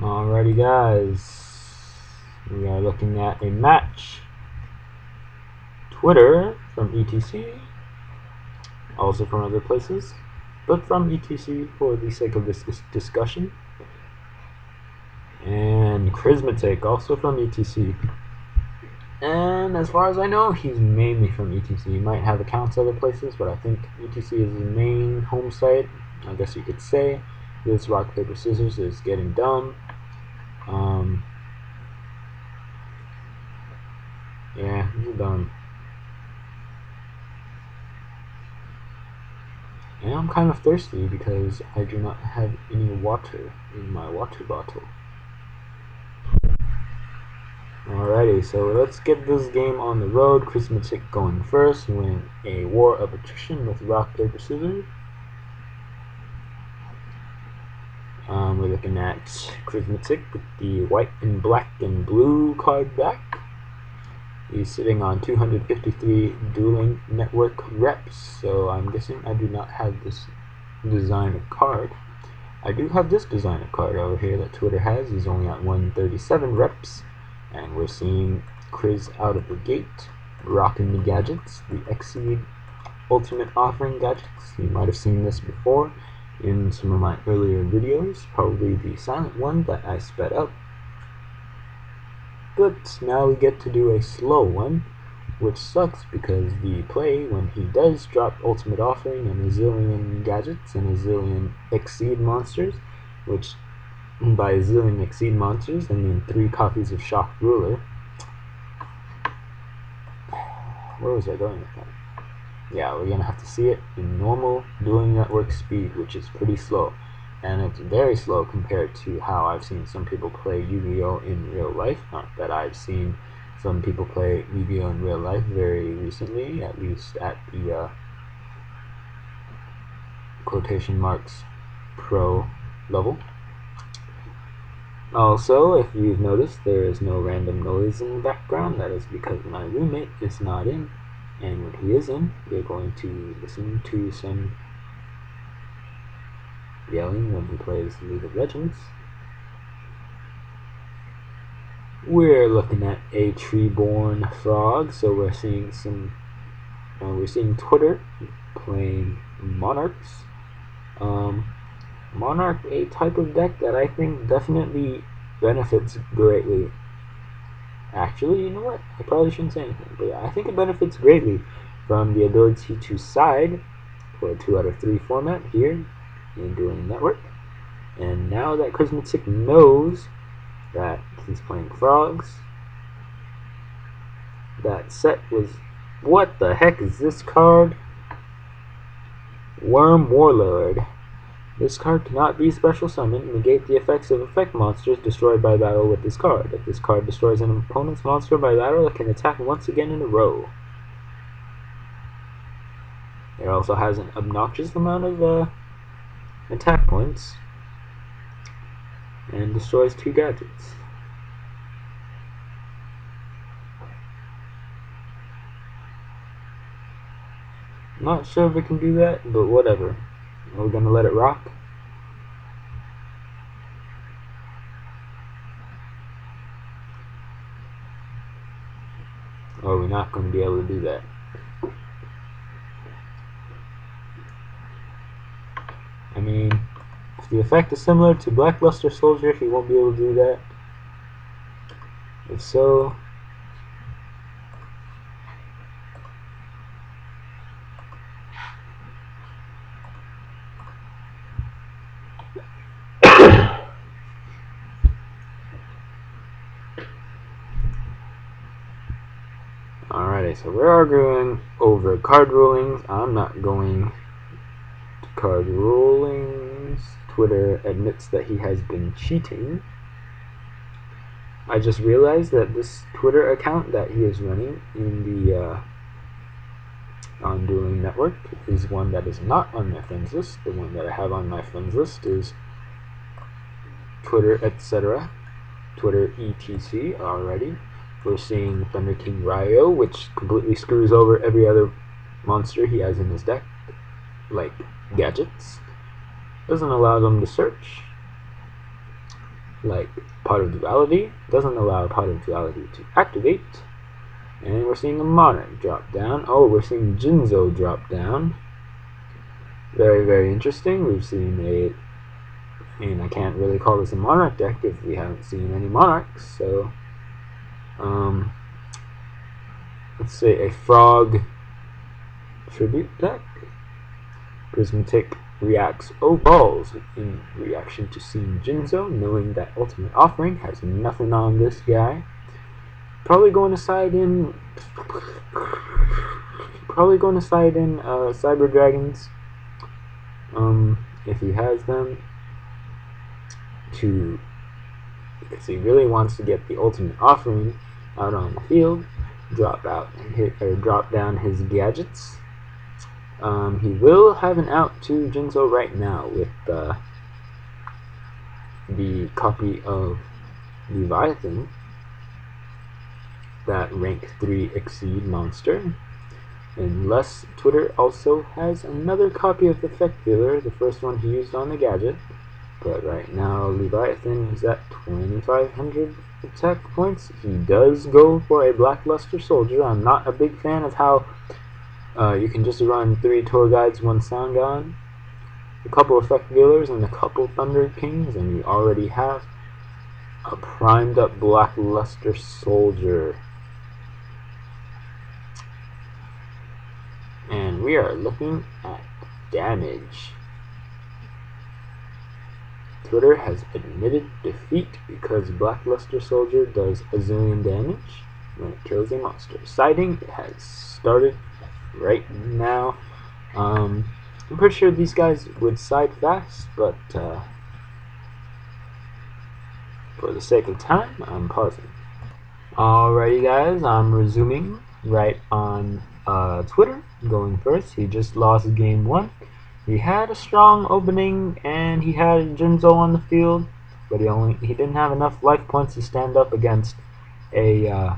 Alrighty guys, we are looking at a match. Twitter from ETC, also from other places, but from ETC for the sake of this discussion. And krizz, also from ETC. And as far as I know, he's mainly from ETC. He might have accounts other places, but I think ETC is his main home site, I guess you could say. This rock, paper, scissors is getting dumb. Yeah, he's done. And I'm kind of thirsty because I do not have any water in my water bottle. Alrighty, so let's get this game on the road. krizz going first, winning a war of attrition with rock, paper, scissors. We're looking at krizz with the white and black and blue card back. He's sitting on 253 dueling network reps, so I'm guessing I do not have this designer card. I do have this designer card over here that Twitter has. He's only at 137 reps, and we're seeing krizz out of the gate, rocking the gadgets, the Exceed Ultimate Offering gadgets. You might have seen this before in some of my earlier videos, probably the silent one that I sped up. But now we get to do a slow one, which sucks because the play, when he does drop Ultimate Offering and a zillion gadgets and a zillion Exceed monsters, which by a zillion Exceed monsters I mean 3 copies of Shock Ruler. Where was I going with that? Yeah, we're gonna have to see it in normal dueling network speed, which is pretty slow. And it's very slow compared to how I've seen some people play Yu-Gi-Oh! In real life. Not that I've seen some people play Yu-Gi-Oh! In real life very recently, at least at the quotation marks pro level. Also, if you've noticed, there is no random noise in the background. That is because my roommate is not in, and when he is in, we're going to listen to some yelling when he plays League of Legends. We're looking at a tree-born frog, so we're seeing Twitter playing Monarchs. Monarch, a type of deck that I think definitely benefits greatly. Actually, you know what? I probably shouldn't say anything, but I think it benefits greatly from the ability to side for a 2 out of 3 format here in Dueling Network. And now that krizz knows that he's playing frogs, that set was... What the heck is this card? Worm Warlord. This card cannot be special summoned. Negate the effects of effect monsters destroyed by battle with this card. If this card destroys an opponent's monster by battle, it can attack once again in a row. It also has an obnoxious amount of attack points and destroys 2 gadgets. Not sure if it can do that, but whatever. We're gonna let it rock. Or we're not going to be able to do that. I mean, if the effect is similar to Blackluster Soldier, he won't be able to do that. If so... Alrighty, so we're arguing over card rulings. I'm not going to card rulings. Twitter admits that he has been cheating. I just realized that this Twitter account that he is running in the on Dueling Network is one that is not on my friends list. The one that I have on my friends list is Twitter etc. Twitter etc. already. We're seeing Thunder King Ryo, which completely screws over every other monster he has in his deck, like gadgets. Doesn't allow them to search. like Pot of Duality. Doesn't allow Pot of Duality to activate. And we're seeing a Monarch drop down. Oh, we're seeing Jinzo drop down. Very, very interesting. We've seen and I can't really call this a Monarch deck if we haven't seen any Monarchs. So, let's say a Frog Tribute deck. Prismatic reacts overalls in reaction to seeing Jinzo, knowing that Ultimate Offering has nothing on this guy. Probably going to side in Cyber Dragons, if he has them, because he really wants to get the Ultimate Offering out on the field, drop down his gadgets. He will have an out to Jinzo right now with the copy of Leviathan, that rank 3 Exceed monster. Unless Twitter also has another copy of Effect Dealer, the first one he used on the gadget. But right now, Leviathan is at 2,500 attack points. He does go for a Blackluster Soldier. I'm not a big fan of how you can just run 3 Tour Guides, 1 Sound God, a couple Effect Dealers, and a couple Thunder Kings, and you already have a primed up Blackluster Soldier. And we are looking at damage. Twitter has admitted defeat because Blackluster Soldier does a zillion damage when it kills a monster. Siding has started right now. I'm pretty sure these guys would side fast, but for the sake of time, I'm pausing. Alrighty guys, I'm resuming right on Twitter, going first. He just lost game 1. He had a strong opening and he had Jinzo on the field, but he didn't have enough life points to stand up against a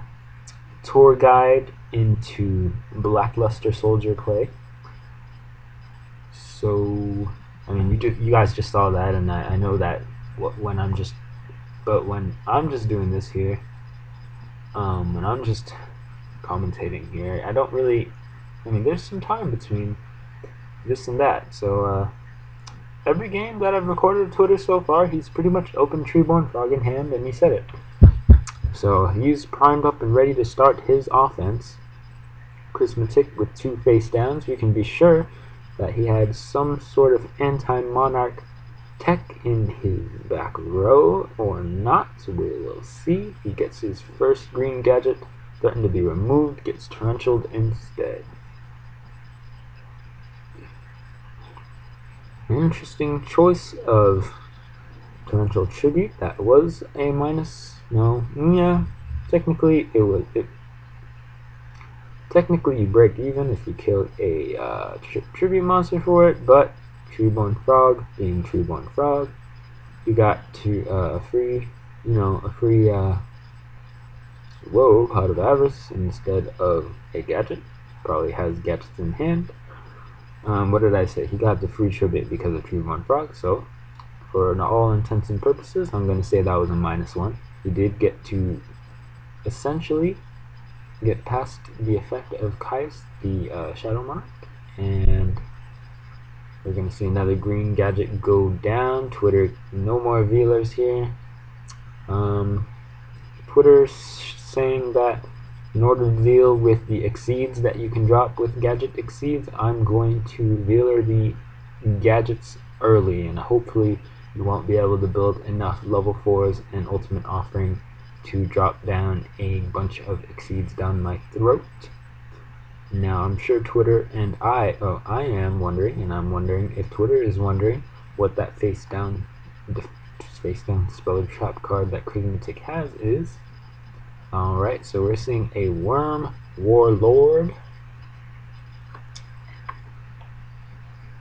tour guide into Blackluster Soldier play. So, I mean, you guys just saw that, and I know that when I'm just doing this here, and I'm just commentating here, I don't really, I mean, there's some time between this and that, so every game that I've recorded on Twitter so far, he's pretty much opened Treeborn Frog in hand, and he said it. So he's primed up and ready to start his offense. Prismatic with 2 face downs. We can be sure that he had some sort of anti-Monarch tech in his back row or not. We will see. He gets his first green gadget, threatened to be removed, gets torrentialed instead. Interesting choice of torrential tribute. That was a minus. No, yeah. Technically, technically you break even if you kill a tribute monster for it, but Treeborn Frog being Treeborn Frog, you got to a free Pot of Avarice instead of a gadget. Probably has gadgets in hand. What did I say? He got the free tribute because of Treeborn Frog, so for all intents and purposes, I'm going to say that was a -1. He did get to essentially get past the effect of Kais, the Shadow Monarch, and we're going to see another green gadget go down. Twitter, no more Veilers here. Twitter saying that in order to deal with the exceeds that you can drop with gadget exceeds, I'm going to Veiler the gadgets early, and hopefully you won't be able to build enough level 4s and Ultimate Offering to drop down a bunch of exceeds down my throat. Now I'm sure Twitter and I'm wondering if Twitter is wondering what that face down Speller Trap card that Prismatic has is. Alright, so we're seeing a Worm Warlord.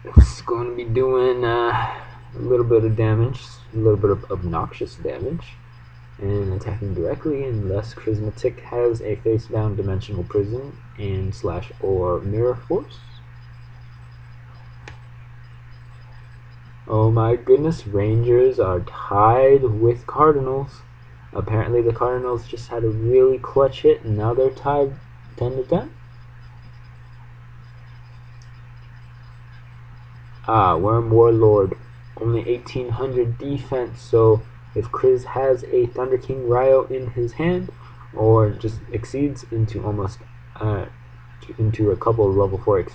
It's going to be doing a little bit of damage, a little bit of obnoxious damage, and attacking directly unless Prismatic has a face down Dimensional Prison and /or Mirror Force. Oh my goodness, Rangers are tied with Cardinals. Apparently the Cardinals just had a really clutch hit and now they're tied 10 to 10. Worm Warlord. Only 1800 defense, so if Krizz has a Thunder King Ryo in his hand, or just exceeds into almost into a couple of level 4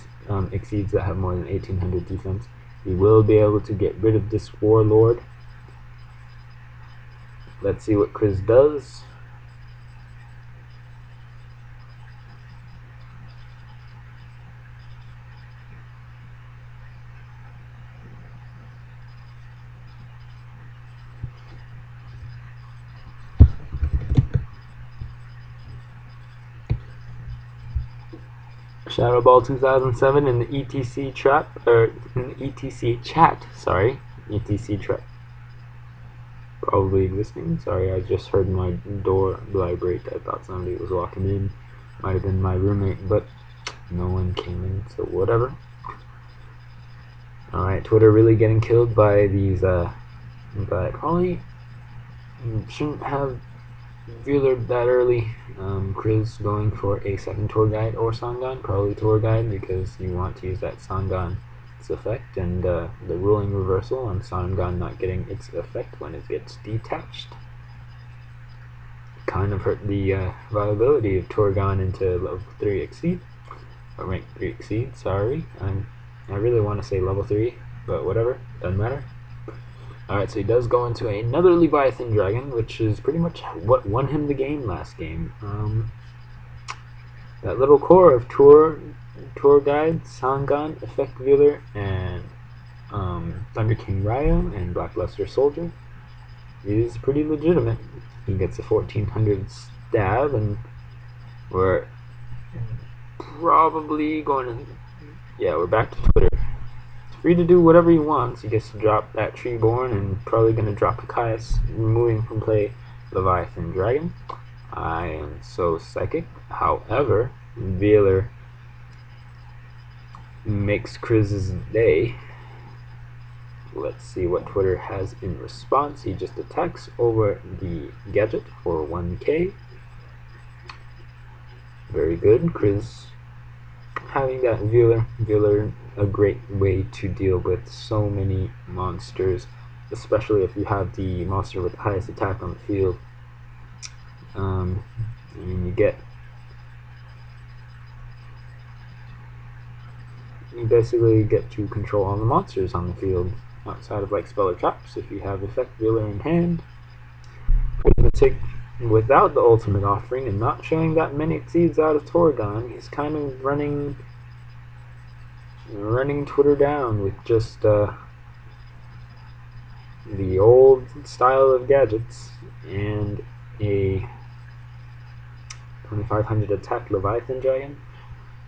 exceeds that have more than 1800 defense, he will be able to get rid of this Warlord. Let's see what Krizz does. Shadow Ball 2007 in the ETC trap, or in the ETC chat, sorry. ETC trap. Probably existing. Sorry, I just heard my door vibrate. I thought somebody was walking in. Might have been my roommate, but no one came in, so whatever. Alright, Twitter really getting killed by these, but probably shouldn't have Veeler that early. Krizz going for a second tour guide or Sangan, probably tour guide because you want to use that Sangan's effect and the ruling reversal on Sangan not getting its effect when it gets detached. Kind of hurt the viability of Torgon into level 3 exceed, or rank 3 exceed, sorry. I really want to say level 3, but whatever, doesn't matter. Alright, so he does go into another Leviathan Dragon, which is pretty much what won him the game last game. That little core of Tour Guide, Sangan, Effect Veeler, and Thunder King Ryo, and Blackluster Soldier is pretty legitimate. He gets a 1400 stab, and we're probably going to... Yeah, we're back to Twitter. It's free to do whatever he wants. He gets to drop that Treeborn and probably going to drop Picaius, removing from play Leviathan Dragon. I am so psychic. However, Veeler makes Krizz's day. Let's see what Twitter has in response. He just attacks over the gadget for 1k. Very good. Krizz having that Veeler, a great way to deal with so many monsters, especially if you have the monster with the highest attack on the field. And you basically get to control all the monsters on the field outside of like spell or traps. If you have Effect Veeler in hand, without the ultimate offering and not showing that many exceeds out of Torgon, he's kind of running Twitter down with just the old style of gadgets and a 2500 attack Leviathan Dragon.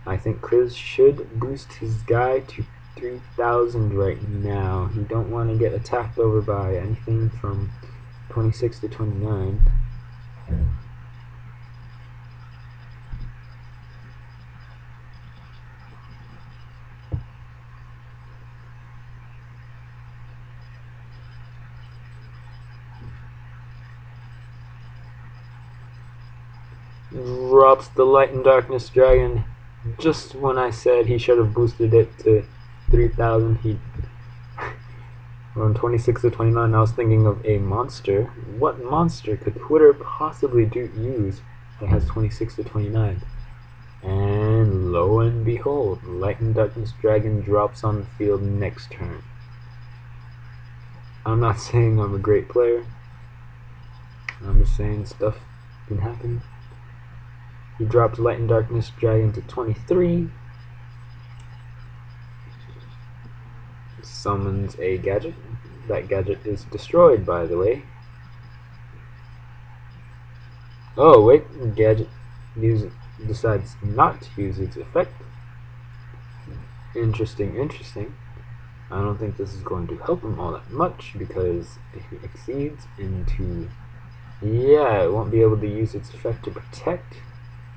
I think Krizz should boost his guy to 3000 right now. You don't want to get attacked over by anything from 26 to 29. Drops the Light and Darkness Dragon just when I said he should have boosted it to 3000. He from 26 to 29. I was thinking of a monster. What monster could Twitter possibly use that has 26 to 29? And lo and behold, Light and Darkness Dragon drops on the field next turn. I'm not saying I'm a great player. I'm just saying stuff can happen. He drops Light and Darkness Dragon to 23. Summons a gadget. That gadget is destroyed, by the way. Oh, wait. Gadget decides not to use its effect. Interesting, interesting. I don't think this is going to help him all that much, because if he exceeds into... Yeah, it won't be able to use its effect to protect.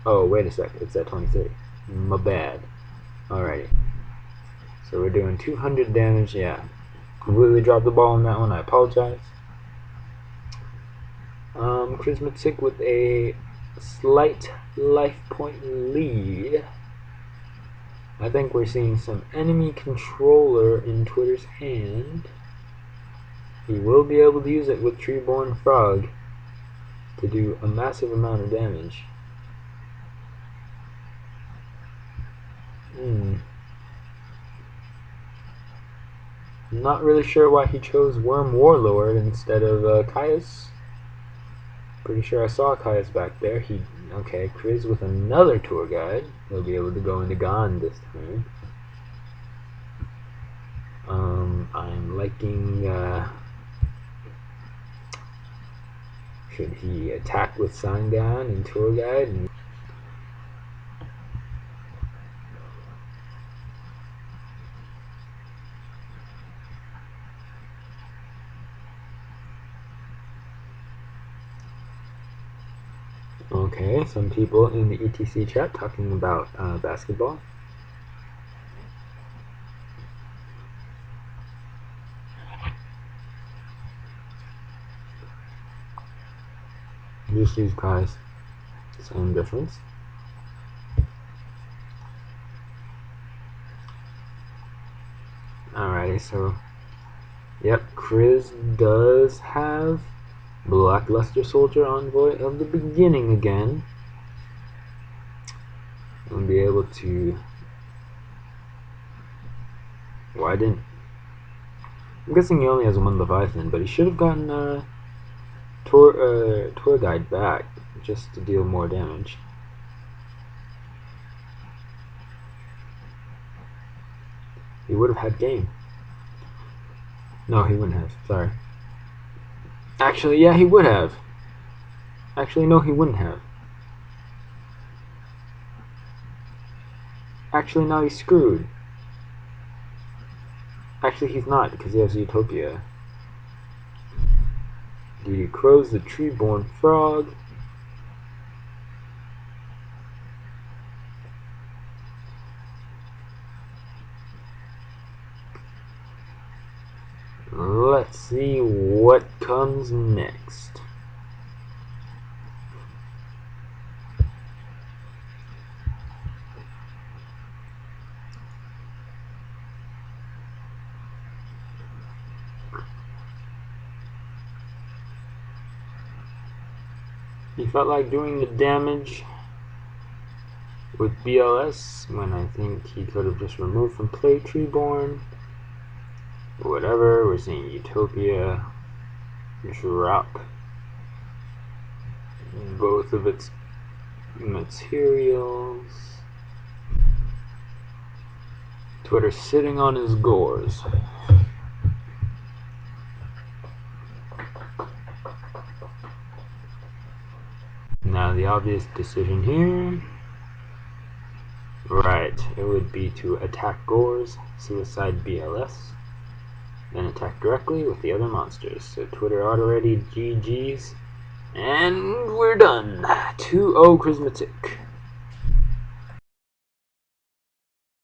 Oh, wait a sec. It's at 23. My bad. Alrighty. So we're doing 200 damage, yeah. Completely dropped the ball on that one. I apologize. Krizz with a slight life point lead. I think we're seeing some enemy controller in Twitter's hand. He will be able to use it with Treeborn Frog to do a massive amount of damage. Not really sure why he chose Worm Warlord instead of Caius. Pretty sure I saw Caius back there. Okay, Krizz with another tour guide. He'll be able to go into Gone this time. I'm liking, should he attack with Sangan and tour guide? Okay, some people in the ETC chat talking about basketball. Just these guys, same difference. Alrighty, so yep, Krizz does have Blackluster Soldier Envoy of the beginning again. I'll be able to. Why didn't? I'm guessing he only has one Leviathan, but he should have gotten tour guide back just to deal more damage. He would have had game. No, he wouldn't have. Sorry. Actually, yeah, he would have. Actually, no, he wouldn't have. Actually, now he's screwed. Actually, he's not, because he has Utopia. He crows the Treeborn Frog. Let's see what comes next. He felt like doing the damage with BLS when I think he could have just removed from play Treeborn. Whatever, we're seeing Utopia drop both of its materials. Twitter sitting on his gores. Now the obvious decision here, right, it would be to attack Gore's Suicide BLS, then attack directly with the other monsters. So Twitter already GG's, and we're done. 2-0 Krizz.